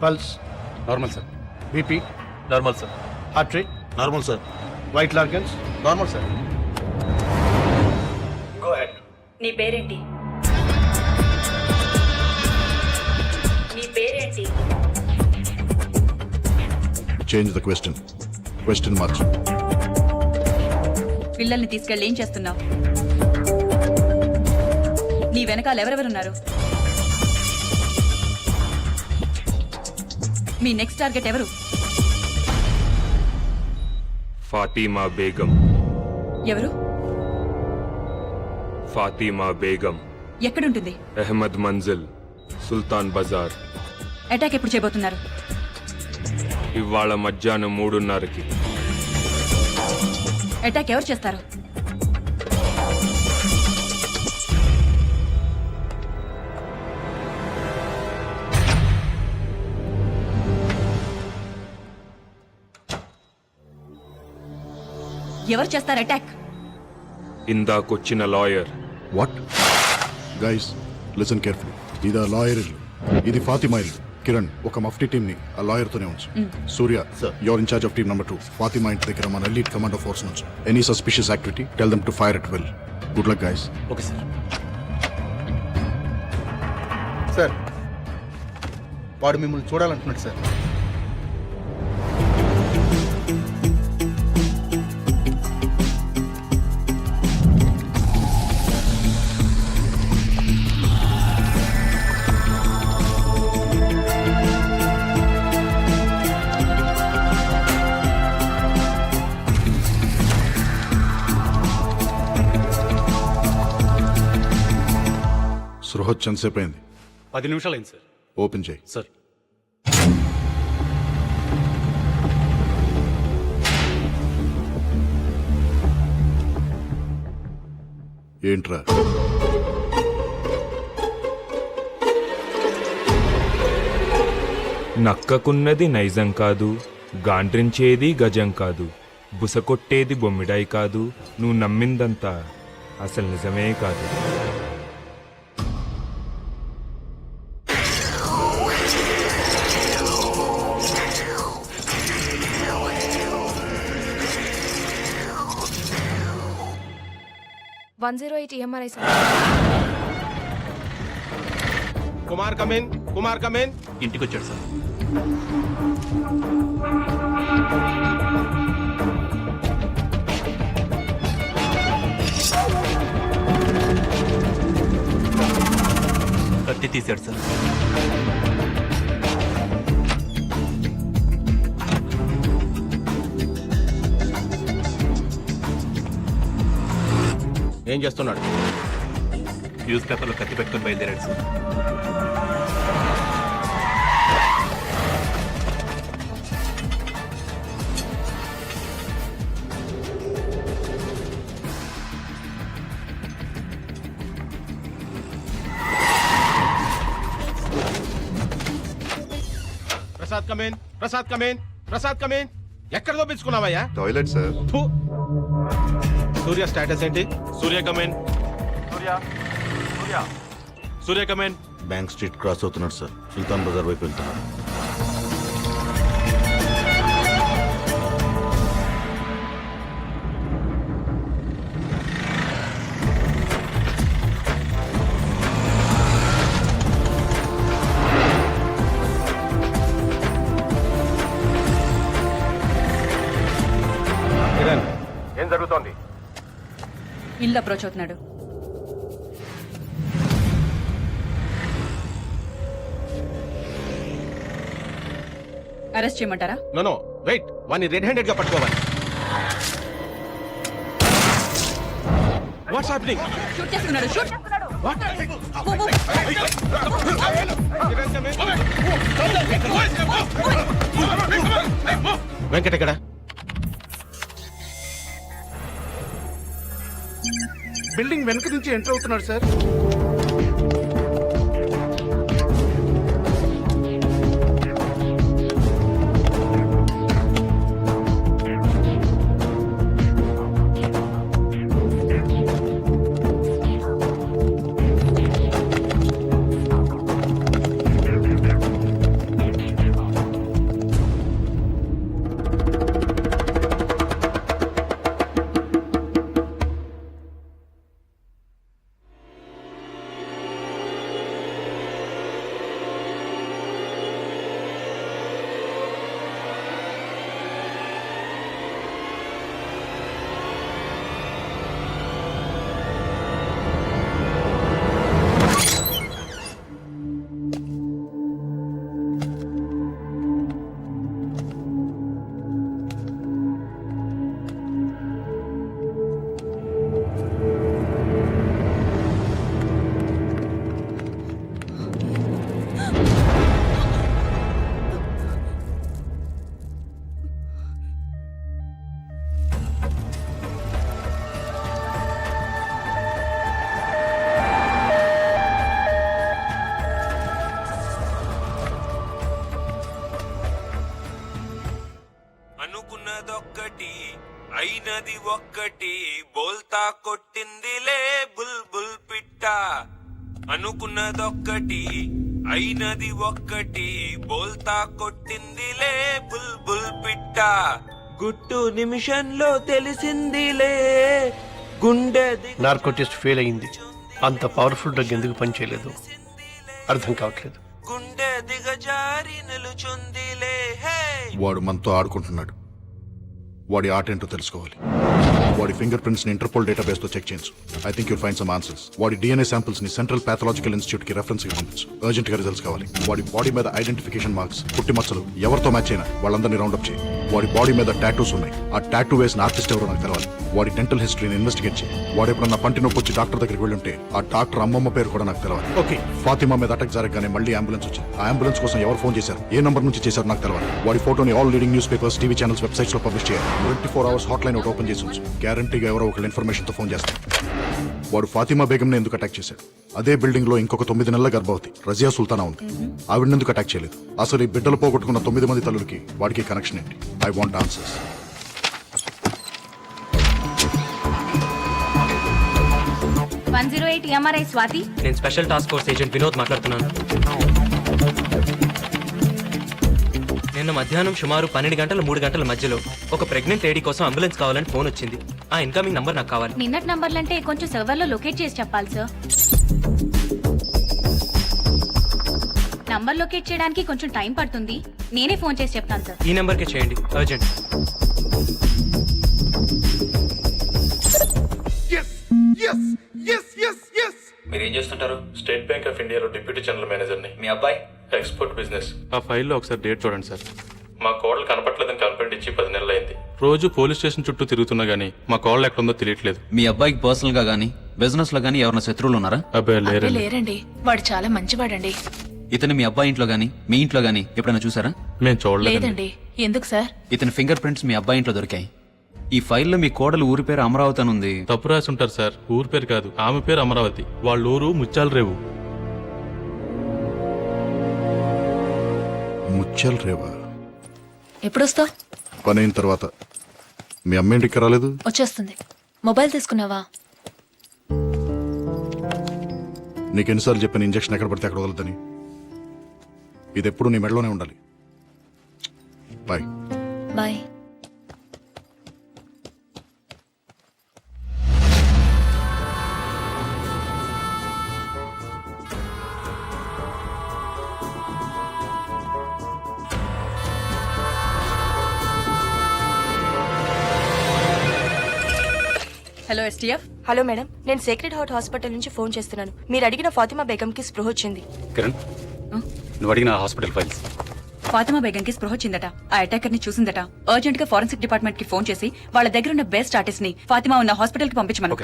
Pulse, normal sir. BP, normal sir. Heart rate, normal sir. Vital organs, normal sir. Go head. నీ పేరేంటి? నీ పేరేంటి? Change the question. Question March. పిల్లల్ని తీసుకెళ్ళి ఏం చేస్తున్నావు? నీ వెనకాల ఎవరెవరున్నారు? మీ నెక్స్ట్ టార్గెట్ ఎవరు? ఫాతిమా బేగం. ఎవరు? ఫాతిమా బేగం. ఎక్కడుంటుంది? అహ్మద్ మంజిల్, సుల్తాన్ బజార్. అటాక్ ఎప్పుడు చేయబోతున్నారు? ఇవాళ మధ్యాహ్నం 3:30కి. అటాక్ ఎవరు చేస్తారు? ఎవరు చేస్తారు అటాక్? ఇందాకొచ్చిన lawyer. What? Guys listen carefully. ఇది ఆ లాయర్ ఇల్లు, ఇది ఫాతిమా ఇల్లు. కిరణ్, ఒక మఫ్టీ టీమ్ ని ఆ లాయర్ తోనే ఉంచు. Surya, your in charge of team number 2. Fatima ఇంటి దగ్గర మన ఎలీట్ కమాండో ఫోర్స్ నుంచి any suspicious activity tell them to fire at will. Good luck guys. Okay sir. Sir, వాడు మిమ్మల్ని చూడాలంటున్నాడు సార్. సృహత్ ఎంతసేపు అయింది? 10 నిమిషాలు అయింది సార్. ఓపెన్ చేయి. సార్. ఏంట్రా? నక్కకున్నది నైజం కాదు, గాండ్రించేది గజం కాదు, బుసకొట్టేది బొమ్మిడాయి కాదు, నువ్వు నమ్మిందంతా అసలు నిజమే కాదు. EMRI sir. Kumar come in. Kumar come in. ఇంటికి వచ్చాడు సార్. కత్తి తీశాడు సార్. ఏం చేస్తున్నాడు? న్యూస్ పేపర్లో కత్తి పెట్టుకుని బయలుదేరాడు sir. Prasad come in. Prasad come in. Prasad come in. ఎక్కడ దోపించుకున్నావయ్యా? Toilet sir. సూర్య స్టేటస్ ఏంటి? Surya come in. Surya come in. Bank street cross అవుతున్నాడు సార్. సుల్తాన్ బజార్ వైపు వెళ్తున్నాడు. ఏం జరుగుతోంది? ఇల్లు అప్రోచ్ అవుతున్నాడు. అరెస్ట్ చేయమంటారా? నో వెయిట్, వాడిని రెడ్ హ్యాండెడ్ గా పట్టుకోవాలి. What's happening? షూట్ చేస్తున్నాడు. షూట్. వెంకట్ ఎక్కడ? బిల్డింగ్ వెనక నుంచి ఎంటర్ అవుతున్నాడు సార్. అయినది ఒక్కటి బోల్తా కొట్టిందిలే బుల్బుల్ పిట్ట అనుకున్నదొక్కటి అయినది ఒక్కటి బోల్తా కొట్టిందిలే బుల్బుల్ పిట్ట గుట్టు నిమిషంలో తెలిసిందిలే గుండె నార్కో టెస్ట్ ఫెయిల్ అయింది. అంత పవర్ఫుల్ డ్రగ్ ఎందుకు పనిచేయలేదు అర్థం కావట్లేదు. గుండె దిగజారి నిలుచుందిలే హే వాడు మనతో ఆడుకుంటున్నాడు. వాడి ఆట ఏంటో తెలుసుకోవాలి. వాడి ఫింగర్ ప్రింట్స్ ని ఇంటర్పోల్ డేటాబేస్ తో చెక్ చేయించు. I think you'll find some answers. వాడి డిఎన్ఏ శాంపిల్స్ ని సెంట్రల్ పాథలాజికల్ ఇన్స్టిట్యూట్ కి రెఫరెన్స్ కి పంపించు. అర్జెంట్ గా రిజల్ట్స్ కావాలి. వాడి బాడీ మీద ఐడెంటిఫికేషన్ మార్క్స్, పుట్టి మచ్చలు ఎవరితో మ్యాచ్ అయినా వాళ్ళందరినీ రౌండప్ చేయి. వాడి బాడీ మీద టాటూస్ ఉన్నాయి. ఆ టాటూ వేసిన ఆర్టిస్ట్ ఎవరో నాకు తెలవాలి. వాడి డెంటల్ హిస్టరీని ఇన్వెస్టిగేట్ చేయి. వాడు ఎప్పుడన్నా పంటి నొప్పి వచ్చి డాక్టర్ దగ్గరికి వెళ్ళుంటే ఆ డాక్టర్ అమ్మమ్మ పేరు కూడా నాకు తెలవాలి. ఓకే. ఫాతిమా మీద అటాక్ జరగగానే మళ్ళీ అంబులెన్స్ వచ్చింది. ఆ అంబులెన్స్ కోసం ఎవరు ఫోన్ చేశారు, ఏ నంబర్ నుంచి చేశారు నాకు తెలవాలి. వాడి ఫోటోని all leading news papers, TV channels, websites లో పబ్లిష్ చేయాలి. 24 hours హాట్ లైన్ ఒకటి ఓపెన్ చేసి ఉంచు. గ్యారంటీగా ఎవరో ఒకళ్ళు ఇన్ఫర్మేషన్ తో ఫోన్ చేస్తారు. వాడు ఫాతిమా బేగం ని ఎందుకు అటాక్ చేశాడు? అదే బిల్డింగ్ లో ఇంకొక 9 నెలల గర్భవతి రజియా సుల్తానా ఉంది. ఆవిడ ఎందుకు అటాక్ చేయలేదు? అసలు ఈ బిడ్డలు పోగొట్టుకున్న 9 మంది తల్లులకి వాడికి కనెక్షన్ ఏంటి? I want answers. MRI Swathi. నేను special task force agent Vinod మాట్లాడుతున్నాను. నిన్న మధ్యాహ్నం సుమారు 12 గంటల 3 గంటల మధ్యలో ఒక ప్రెగ్నెంట్ లేడీ కోసం అంబులెన్స్ కావాలని ఫోన్ వచ్చింది. ఆ ఇన్కమింగ్ నంబర్ నాకు కావాలి. నిన్నటి నంబర్లంటే కొంచెం సర్వర్లో లొకేట్ చేసి చెప్పాలి సార్. నంబర్ లొకేట్ చేయడానికి కొంచెం టైం పడుతుంది. నేనే ఫోన్ చేసి చెప్తాను సార్. ఈ నెంబర్కే చేయండి, అర్జెంట్. మీరు ఏం చేస్తుంటారు? స్టేట్ బ్యాంక్ ఆఫ్ ఇండియాలో డిప్యూటీ జనరల్ మేనేజర్ని. మీ అబ్బాయి ఎక్స్పోర్ట్ బిజినెస్. ఆ ఫైల్లో ఒకసారి డేట్ చూడండి సార్. మా కోడలు కనపట్లేదని కంప్లైంట్ ఇచ్చి 10 నెలలు అయింది. రోజు పోలీస్ స్టేషన్ చుట్టూ తిరుగుతున్నా గానీ మా కోడలు ఎక్కడుందో తెలియట్లేదు. మీ అబ్బాయికి పర్సనల్ గా గానీ బిజినెస్ లో గానీ ఎవరైనా శత్రువులు ఉన్నారా? అబ్బాయి లేరండి. లేరండి, వాడు చాలా మంచివాడండి. ఇతను మీ అబ్బాయి ఇంట్లో గానీ మీ ఇంట్లో గానీ ఎప్పుడైనా చూసారా? మేము చూడలేదండి. ఎందుకు సార్? ఇతని ఫింగర్ ప్రింట్స్ మీ అబ్బాయి ఇంట్లో దొరికాయి. ఈ ఫైల్లో మీ కోడలు ఊరి పేరు అమరావతి అని ఉంది. తప్పు రాసి ఉంటారు సార్. ఊరు పేరు కాదు, ఆమె పేరు అమరావతి. వాళ్ళ ఊరు ముత్యాల రేవు. ముత్యాల రేవా? ఎప్పుడొస్తావు? పని అయిన తర్వాత. మీ అమ్మ ఇంటికి రాలేదు? వచ్చేస్తుంది. మొబైల్ తీసుకున్నావా? నీకెన్నిసార్లు చెప్పిన ఇంజక్షన్ ఎక్కడ పడితే అక్కడ వదలదని. ఇది ఎప్పుడు నీ మెడలోనే ఉండాలి. Bye. Bye. Hello STF. Hello madam, నేను సేక్రెడ్ హార్ట్ హాస్పిటల్ నుంచి ఫోన్ చేస్తున్నాను. మీరు అడిగిన ఫాతిమా బేగంకి స్పృహ వచ్చింది. కిరణ్, నువ్వు అడిగిన హాస్పిటల్ ఫైల్స్. ఫాతిమా బేగంకి స్పృహ వచ్చిందట. ఆ అటాకర్ ని చూసిందట. అర్జెంట్ గా ఫారెన్సిక్ డిపార్ట్మెంట్ కి ఫోన్ చేసి వాళ్ళ దగ్గర ఉన్న బెస్ట్ ఆర్టిస్ట్ ని ఫాతిమా ఉన్న హాస్పిటల్ కి పంపించమను.